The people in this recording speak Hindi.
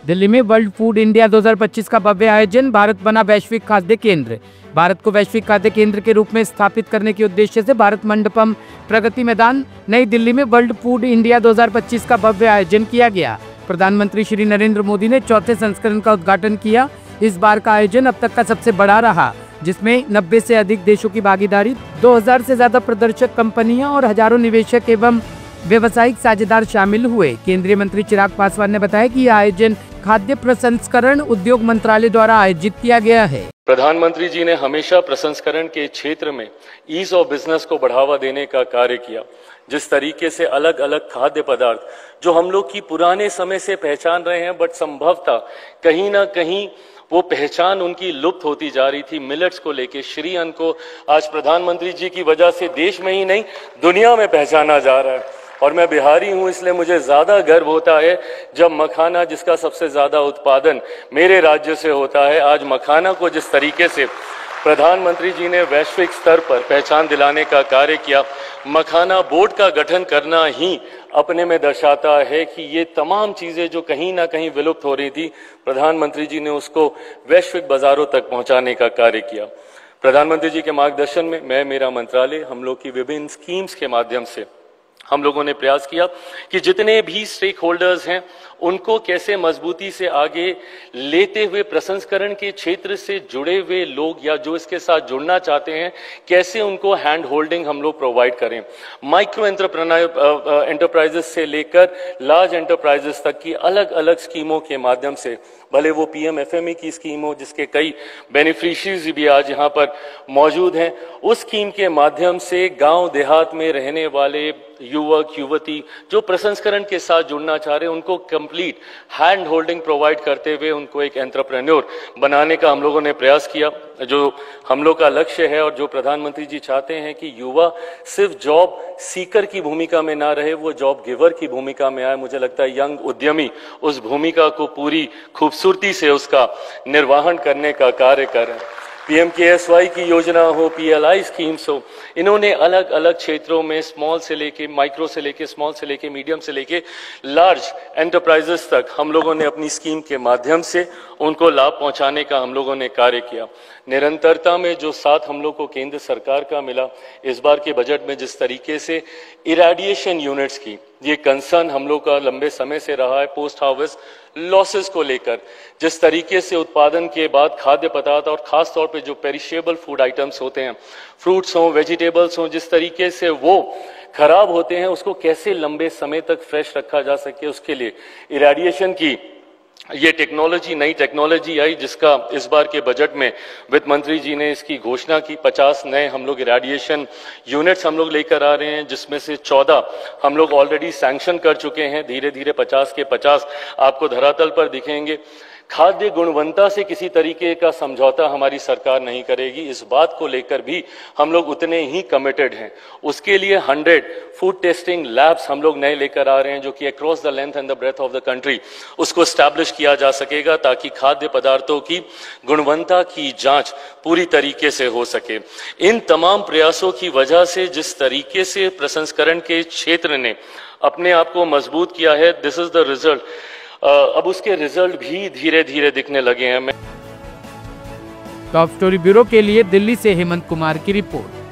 दिल्ली में वर्ल्ड फूड इंडिया 2025 का भव्य आयोजन। भारत बना वैश्विक खाद्य केंद्र। भारत को वैश्विक खाद्य केंद्र के रूप में स्थापित करने के उद्देश्य से भारत मंडपम प्रगति मैदान नई दिल्ली में वर्ल्ड फूड इंडिया 2025 का भव्य आयोजन किया गया। प्रधानमंत्री श्री नरेंद्र मोदी ने चौथे संस्करण का उद्घाटन किया। इस बार का आयोजन अब तक का सबसे बड़ा रहा, जिसमें 90 से अधिक देशों की भागीदारी, 2000 से ज्यादा प्रदर्शक कंपनियां और हजारों निवेशक एवं व्यवसायिक साझेदार शामिल हुए। केंद्रीय मंत्री चिराग पासवान ने बताया कि यह आयोजन खाद्य प्रसंस्करण उद्योग मंत्रालय द्वारा आयोजित किया गया है। प्रधानमंत्री जी ने हमेशा प्रसंस्करण के क्षेत्र में ईज ऑफ बिजनेस को बढ़ावा देने का कार्य किया। जिस तरीके से अलग अलग खाद्य पदार्थ जो हम लोग की पुराने समय से पहचान रहे हैं, बट संभवतः कहीं ना कहीं वो पहचान उनकी लुप्त होती जा रही थी। मिलेट्स को लेके, श्री अन्न को आज प्रधानमंत्री जी की वजह से देश में ही नहीं दुनिया में पहचाना जा रहा है। और मैं बिहारी हूं, इसलिए मुझे ज्यादा गर्व होता है जब मखाना, जिसका सबसे ज्यादा उत्पादन मेरे राज्य से होता है, आज मखाना को जिस तरीके से प्रधानमंत्री जी ने वैश्विक स्तर पर पहचान दिलाने का कार्य किया। मखाना बोर्ड का गठन करना ही अपने में दर्शाता है कि ये तमाम चीजें जो कहीं ना कहीं विलुप्त हो रही थी, प्रधानमंत्री जी ने उसको वैश्विक बाजारों तक पहुंचाने का कार्य किया। प्रधानमंत्री जी के मार्गदर्शन में मैं, मेरा मंत्रालय, हम लोग की विभिन्न स्कीम्स के माध्यम से हम लोगों ने प्रयास किया कि जितने भी स्टेक होल्डर्स हैं उनको कैसे मजबूती से आगे लेते हुए प्रसंस्करण के क्षेत्र से जुड़े हुए लोग या जो इसके साथ जुड़ना चाहते हैं, कैसे उनको हैंड होल्डिंग हम लोग प्रोवाइड करें। माइक्रो एंटरप्राइजेस से लेकर लार्ज एंटरप्राइजेस तक की अलग अलग स्कीमों के माध्यम से, भले वो पीएमएफएमई की स्कीम हो जिसके कई बेनिफिशियरीज भी आज यहाँ पर मौजूद हैं, उस स्कीम के माध्यम से गांव देहात में रहने वाले युवक युवती जो प्रसंस्करण के साथ जुड़ना चाह रहे हैं उनको कंप्लीट हैंड होल्डिंग प्रोवाइड करते हुए उनको एक एंटरप्रेन्योर बनाने का हम लोगों ने प्रयास किया। जो हम लोग का लक्ष्य है और जो प्रधानमंत्री जी चाहते हैं कि युवा सिर्फ जॉब सीकर की भूमिका में ना रहे, वो जॉब गिवर की भूमिका में आए। मुझे लगता है यंग उद्यमी उस भूमिका को पूरी खूबसूरती से उसका निर्वहन करने का कार्य कर रहे हैं। पीएमकेएसवाई की योजना हो, पीएलआई स्कीम्स हो, इन्होंने अलग अलग क्षेत्रों में स्मॉल से लेके, माइक्रो से लेके, स्मॉल से लेके, मीडियम से लेके लार्ज एंटरप्राइजेस तक हम लोगों ने अपनी स्कीम के माध्यम से उनको लाभ पहुंचाने का हम लोगों ने कार्य किया। निरंतरता में जो साथ हम लोग को केंद्र सरकार का मिला, इस बार के बजट में जिस तरीके से इरेडिएशन यूनिट्स की ये कंसर्न हम लोग का लंबे समय से रहा है, पोस्ट हार्वेस्ट लॉसेस को लेकर, जिस तरीके से उत्पादन के बाद खाद्य पदार्थ और खास तौर पे जो पेरिशेबल फूड आइटम्स होते हैं, फ्रूट्स हों, वेजिटेबल्स हों, जिस तरीके से वो खराब होते हैं, उसको कैसे लंबे समय तक फ्रेश रखा जा सके, उसके लिए इरेडिएशन की ये टेक्नोलॉजी, नई टेक्नोलॉजी आई, जिसका इस बार के बजट में वित्त मंत्री जी ने इसकी घोषणा की। 50 नए हम लोग इरेडिएशन यूनिट्स हम लोग लेकर आ रहे हैं, जिसमें से 14 हम लोग ऑलरेडी सैंक्शन कर चुके हैं। धीरे धीरे 50 के 50 आपको धरातल पर दिखेंगे। खाद्य गुणवत्ता से किसी तरीके का समझौता हमारी सरकार नहीं करेगी, इस बात को लेकर भी हम लोग उतने ही कमिटेड हैं। उसके लिए 100 फूड टेस्टिंग लैब्स हम लोग नए लेकर आ रहे हैं, जो कि across the length and the breadth of the country उसको स्टैब्लिश किया जा सकेगा, ताकि खाद्य पदार्थों की गुणवत्ता की जांच पूरी तरीके से हो सके। इन तमाम प्रयासों की वजह से जिस तरीके से प्रसंस्करण के क्षेत्र ने अपने आप को मजबूत किया है, दिस इज द रिजल्ट। अब उसके रिजल्ट भी धीरे धीरे दिखने लगे हैं। टॉप स्टोरी ब्यूरो के लिए दिल्ली से हेमंत कुमार की रिपोर्ट।